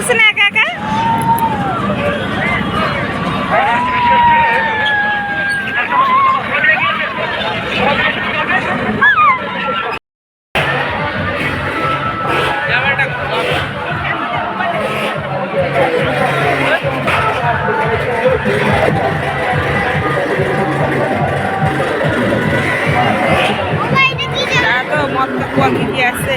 লাগতেছে না একা একা? মদ কাকুয়া কি আছে?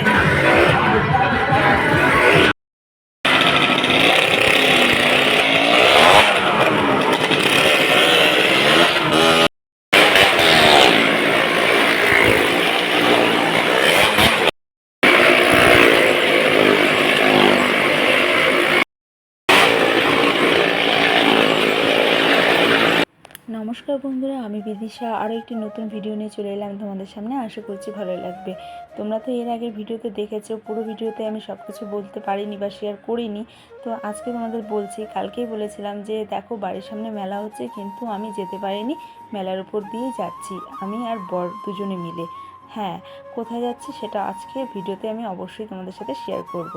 নমস্কার বন্ধুরা, আমি বিদিশা আরও একটি নতুন ভিডিও নিয়ে চলে এলাম তোমাদের সামনে। আশা করছি ভালো লাগবে। তোমরা তো এর আগের ভিডিওতে দেখেছো, পুরো ভিডিওতে আমি সব কিছু বলতে পারিনি বা শেয়ার করিনি। তো আজকে তোমাদের বলছি। কালকেই বলেছিলাম যে দেখো বাড়ির সামনে মেলা হচ্ছে, কিন্তু আমি যেতে পারিনি। মেলার উপর দিয়েই যাচ্ছি আমি আর বর দুজনে মিলে। হ্যাঁ, কোথায় যাচ্ছি সেটা আজকে ভিডিওতে আমি অবশ্যই তোমাদের সাথে শেয়ার করব।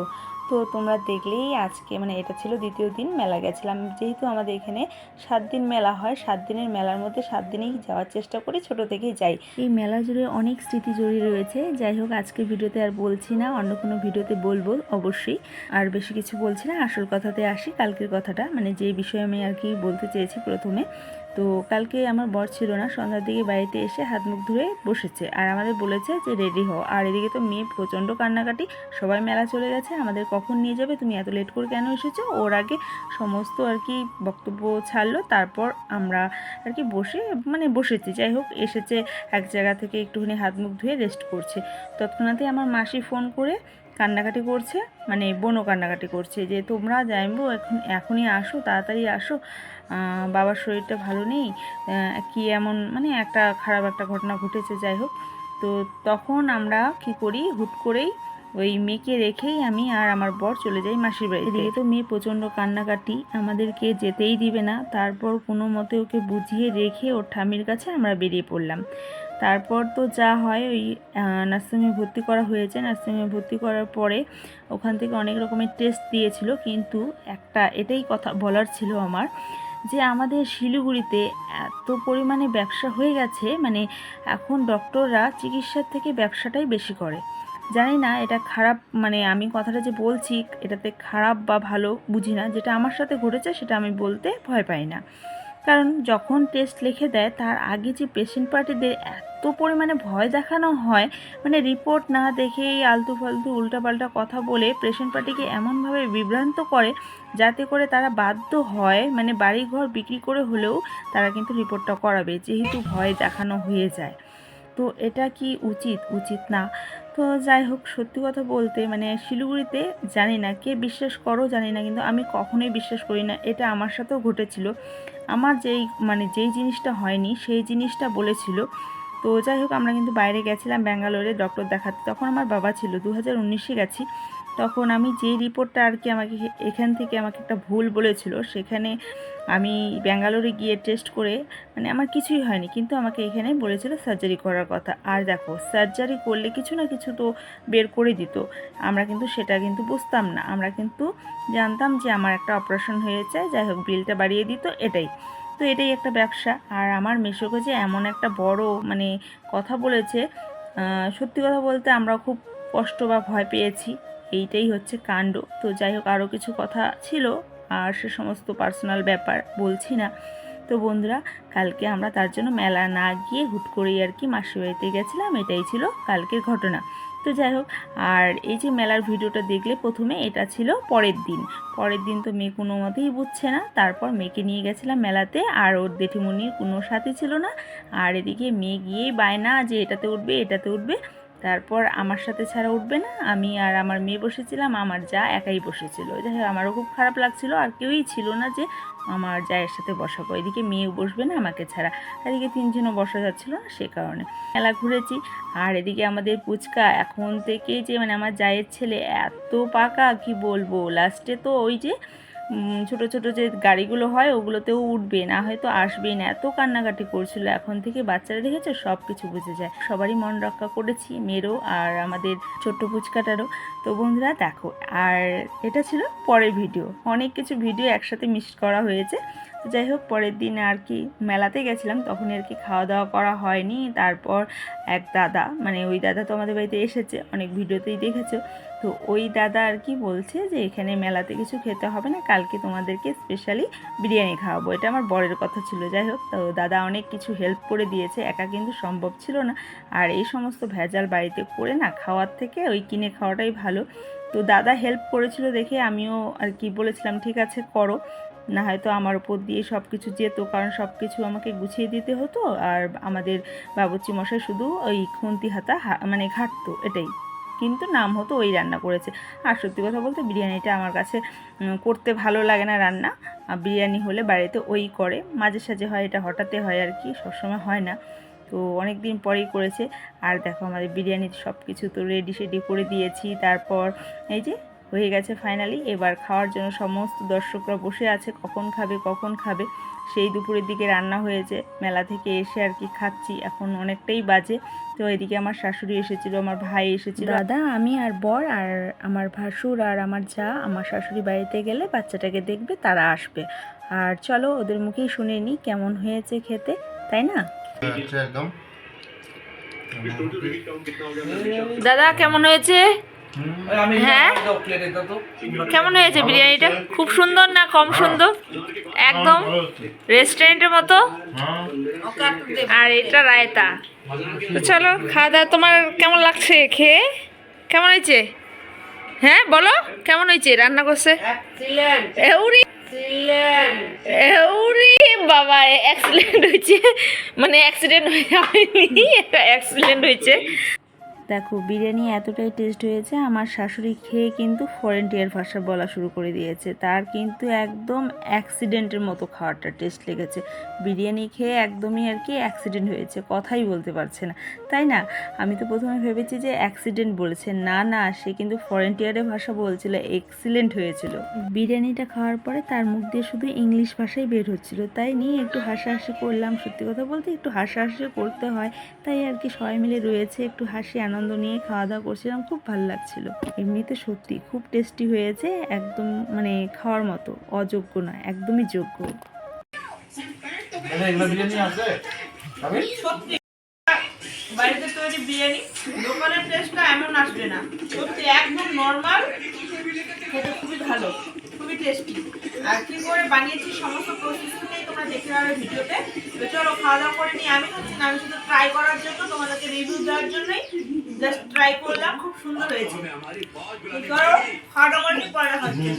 তো তোমরা দেখলেই আজকে এটা ছিল দ্বিতীয় দিন মেলা গেছিলাম। যেহেতু আমাদের এখানে 7 দিন মেলা হয়, 7 দিনের মেলার মধ্যে 7 দিনেই যাওয়ার চেষ্টা করি, ছোট থেকেই যাই। এই মেলা জুড়ে অনেক স্মৃতি জড়িয়ে রয়েছে। যাই হোক, আজকে ভিডিওতে আর বলছি না, অন্য কোনো ভিডিওতে বলবো অবশ্যই। আর বেশি কিছু বলছি না, আসল কথাতে আসি। কালকের কথাটা যে বিষয়ে আমি আর কি বলতে চেয়েছি প্রথমে। তো কালকে আমার বর ছিল না, সন্ধ্যার দিকে বাড়িতে এসে হাত মুখ ধুয়ে বসেছে আর আমাদের বলেছে যে রেডি হও। আর এদিকে তো মেয়ে প্রচণ্ড কান্নাকাটি, সবাই মেলা চলে গেছে, আমাদের কখন নিয়ে যাবে, তুমি এত লেট করে কেন এসেছো। ওর আগে সমস্ত আর কি বক্তব্য ছাড়লো, তারপর আমরা আর কি বসেছি। যাই হোক, এসেছে এক জায়গা থেকে একটুখানি হাত মুখ ধুয়ে রেস্ট করছে। তৎক্ষণাৎই আমার মাসি ফোন করে কান্নাকাটি করছে, বোনও কান্নাকাটি করছে যে তোমরা যাইবো এখনই আসো, তাড়াতাড়ি আসো, বাবার শরীরটা ভালো নেই, কি এমন একটা খারাপ একটা ঘটনা ঘটেছে। যাই হোক, তো তখন আমরা কি করি, হুট করেই ওই মেয়েকে রেখেই আমি আর আমার বর চলে যাই মাসির বাড়িতে। এদিকে তো মেয়ে প্রচণ্ড কান্নাকাটি, আমাদেরকে যেতেই দিবে না। তারপর কোনো মতে ওকে বুঝিয়ে রেখে ওর ঠামির কাছে আমরা বেরিয়ে পড়লাম। তারপর তো যা হয়, ওই নার্সিংহোমে ভর্তি করা হয়েছে। নার্সিংহোমে ভর্তি করার পরে ওখান থেকে অনেক রকমের টেস্ট দিয়েছিল, কিন্তু এটাই কথা বলার ছিল আমার, যে আমাদের শিলিগুড়িতে এত পরিমাণে ব্যবসা হয়ে গেছে, এখন ডক্টররা চিকিৎসার থেকে ব্যবসাটাই বেশি করে। জানি না এটা খারাপ, আমি কথাটা যে বলছি এটাতে খারাপ বা ভালো বুঝি না। যেটা আমার সাথে ঘটেছে সেটা আমি বলতে ভয় পাই না। কারণ যখন টেস্ট লিখে দেয় তার আগে যে পেশেন্ট পার্টিদের এত পরিমাণে ভয় দেখানো হয়, রিপোর্ট না দেখেই আলতু ফালতু উল্টাপাল্টা কথা বলে পেশেন্ট পার্টিকে এমনভাবে বিভ্রান্ত করে, যাতে করে তারা বাধ্য হয় বাড়িঘর বিক্রি করে হলেও তারা কিন্তু রিপোর্টটা করাবে, যেহেতু ভয় দেখানো হয়ে যায়। তো এটা কি উচিত না। তো যাই হোক, সত্যি কথা বলতে শিলিগুড়িতে জানি না কে বিশ্বাস করো জানি না, কিন্তু আমি কখনোই বিশ্বাস করি না। এটা আমার সাথেও ঘটেছিল। আমার যেই জিনিসটা হয়নি সেই জিনিসটা বলেছিল। তো যাই হোক, আমরা কিন্তু বাইরে গেছিলাম ব্যাঙ্গালোরে ডক্টর দেখাতে। তখন আমার বাবা ছিল, 2019-এ গেছি। তখন আমি যেই রিপোর্টটা আর কি আমাকে এখান থেকে আমাকে একটা ভুল বলেছিল, সেখানে আমি ব্যাঙ্গালোরে গিয়ে টেস্ট করে আমার কিছুই হয়নি, কিন্তু আমাকে এখানে বলেছিল সার্জারি করার কথা। আর দেখো, সার্জারি করলে কিছু না কিছু তো বের করে দিত। আমরা কিন্তু সেটা কিন্তু বুঝতাম না। আমরা কিন্তু জানতাম যে আমার একটা অপারেশন হয়েছে, যাই হোক বিলটা বাড়িয়ে দিত, এটাই। তো এটাই একটা ব্যবসা। আর আমার মেসোকে যে এমন একটা বড় কথা বলেছে, সত্যি কথা বলতে আমরা খুব কষ্ট বা ভয় পেয়েছি। এইটাই হচ্ছে কাণ্ড। তো যাই হোক, আরও কিছু কথা ছিল, আর সে সমস্ত পার্সোনাল ব্যাপার বলছি না। তো বন্ধুরা, কালকে আমরা তার জন্য মেলা না গিয়ে হুট করেই আর কি মাসির বাড়িতে গেছিলাম। এটাই ছিল কালকের ঘটনা। তো যাই হোক, আর এই যে মেলার ভিডিওটা দেখলে প্রথমে, এটা ছিল পরের দিন তো মেয়ে কোনো মতেই বুঝছে না। তারপর মেয়েকে নিয়ে গেছিলাম মেলাতে, আর ওর জেঠিমণির কোনো সাথী ছিল না। আর এদিকে মেয়ে গিয়েই বায়না যে এটাতে উঠবে। তারপর আমার সাথে ছাড়া উঠবে না। আমি আর আমার মেয়ে বসেছিলাম, আমার যা একাই বসেছিল। যাই হোক, আমারও খুব খারাপ লাগছিল, আর কেউই ছিল না যে আমার জায়ের সাথে বসাবো। এদিকে মেয়েও বসবে না আমাকে ছাড়া, এদিকে 3জনও বসা যাচ্ছিল না, সে কারণে মেলা ঘুরেছি। আর এদিকে আমাদের পুচকা এখন থেকে যে আমার জায়ের ছেলে এত পাকা, কি বলবো। লাস্টে তো ওই যে ছোট ছোট যে গাড়িগুলো হয় ওগুলোতেও উঠবে না, হয়তো আসবেই না, এত কান্নাকাটি করছিল। এখন থেকে বাচ্চারা দেখেছে সব কিছু বুঝে যায়। সবারই মন রক্ষা করেছি, মেয়েরও আর আমাদের ছোট্ট পুচকাটারও। তো বন্ধুরা দেখো, আর এটা ছিল পরের ভিডিও, অনেক কিছু ভিডিও একসাথে মিস করা হয়েছে। তো যাই হোক, পরের দিন আর কি মেলাতে গেছিলাম, তখন আর কি খাওয়া দাওয়া করা হয়নি। তারপর এক দাদা, মানে ওই দাদা তো আমাদের বাড়িতে এসেছে, অনেক ভিডিওতেই দেখেছো। তো ওই দাদা আর কি বলছে যে এখানে মেলাতে কিছু খেতে হবে না, কালকে তোমাদেরকে স্পেশালি বিরিয়ানি খাওয়াবো। এটা আমার বরের কথা ছিল। যাই হোক, তো দাদা অনেক কিছু হেল্প করে দিয়েছে, একা কিন্তু সম্ভব ছিল না। আর এই সমস্ত ভেজাল বাড়িতে করে না খাওয়ার থেকে ওই কিনে খাওয়াটাই ভালো। তো দাদা হেল্প করেছিল দেখে আমিও আর কি বলেছিলাম ঠিক আছে করো, না হয়তো আমার উপর দিয়ে সব কিছু যেত, কারণ সব কিছু আমাকে গুছিয়ে দিতে হতো। আর আমাদের বাবুর্চি মশাই শুধু ওই খুন্তি হাতা মানে ঘাটতো, এটাই। কিন্তু নাম হতো ওই রান্না করেছে। আর সত্যি কথা বলতে বিরিয়ানিটা আমার কাছে করতে ভালো লাগে না রান্না। বিরিয়ানি হলে বাড়িতে ওই করে, মাঝে সাঝে হয়, এটা হঠাৎ হয় আর কি, সবসময় হয় না। তো অনেক দিন পরেই করেছে। আর দেখো আমাদের বিরিয়ানির সব কিছু তো রেডি সেডি করে দিয়েছি। তারপর এই যে হয়ে গেছে ফাইনালি। এবার খাওয়ার জন্য সমস্ত দর্শকরা বসে আছে, কখন খাবে কখন খাবে। সেই দুপুরের দিকে রান্না হয়েছে, মেলা থেকে এসে আর কি খাচ্ছি, এখন অনেকটাই বাজে। তো এদিকে আমার শাশুড়ি এসেছিলো, আমার ভাই এসেছিল, দাদা, আমি আর বর আর আমার ভাসুর আর আমার যা আমার শাশুড়ি বাড়িতে গেলে বাচ্চাটাকে দেখবে, তারা আসবে। আর চলো ওদের মুখেই শুনে নিই কেমন হয়েছে খেতে, তাই না? একদম দাদা কেমন হয়েছে? হ্যাঁ কেমন হয়েছে বিরিয়ানিটা? খুব সুন্দর না কম সুন্দর? একদম রেস্টুরেন্টের মতো। আর এটা রায়তা। তো চলো খাওয়া দাওয়া। তোমার কেমন লাগছে খেয়ে? কেমন হয়েছে? হ্যাঁ বলো কেমন হয়েছে? রান্না করছে এউরি এউরি বাবা, অ্যাক্সিডেন্ট হয়েছে, মানে অ্যাক্সিডেন্ট হয়ে যায়নি, এটা অ্যাক্সিডেন্ট হয়েছে। দেখো বিরিয়ানি এতটাই টেস্ট হয়েছে, আমার শাশুড়ি খেয়ে কিন্তু ফরেন টিয়ার ভাষা বলা শুরু করে দিয়েছে। তার কিন্তু একদম অ্যাক্সিডেন্টের মতো খাওয়ারটা টেস্ট লেগেছে। বিরিয়ানি খেয়ে একদমই আর কি অ্যাক্সিডেন্ট হয়েছে, কথাই বলতে পারছে না, তাই না? আমি তো প্রথমে ভেবেছি যে অ্যাক্সিডেন্ট বলেছে, না না, সে কিন্তু ফরেন টিয়ারের ভাষা বলছিল, এক্সিলেন্ট হয়েছিল। বিরিয়ানিটা খাওয়ার পরে তার মুখ দিয়ে শুধু ইংলিশ ভাষাই বের হচ্ছিল, তাই নিয়ে একটু হাসাহাসি করলাম। সত্যি কথা বলতে একটু হাসাহাসি করতে হয়, তাই আর কি সবাই মিলে রয়েছে, একটু হাসি আনন্দ নিয়ে খাওয়া দাওয়া করছিলাম, খুব ভালো লাগছিল। এমনিতে সত্যি খুব টেস্টি হয়েছে, একদম মানে খাওয়ার মতো, অযোগ্য নয়, একদমই যোগ্য। বাড়িতে তৈরি বিরিয়ানি, দোকানের টেস্টটা এমন আসবে না, সত্যি একদম নর্মাল, খেতে খুবই ভালো, খুবই টেস্টি। আর কি করে বানিয়েছি সমস্ত প্রসেসটাই তোমরা দেখতে পাবে ভিডিওতে। তো চলো খাওয়া দাওয়া করে নিই। আমি হচ্ছে না, আমি শুধু ট্রাই করার জন্য, তোমাদেরকে রিভিউ দেওয়ার জন্যই জাস্ট ট্রাই করলাম, খুব সুন্দর হয়েছে। কি করো, খাওয়া দাওয়া করে পরে খাচ্ছি।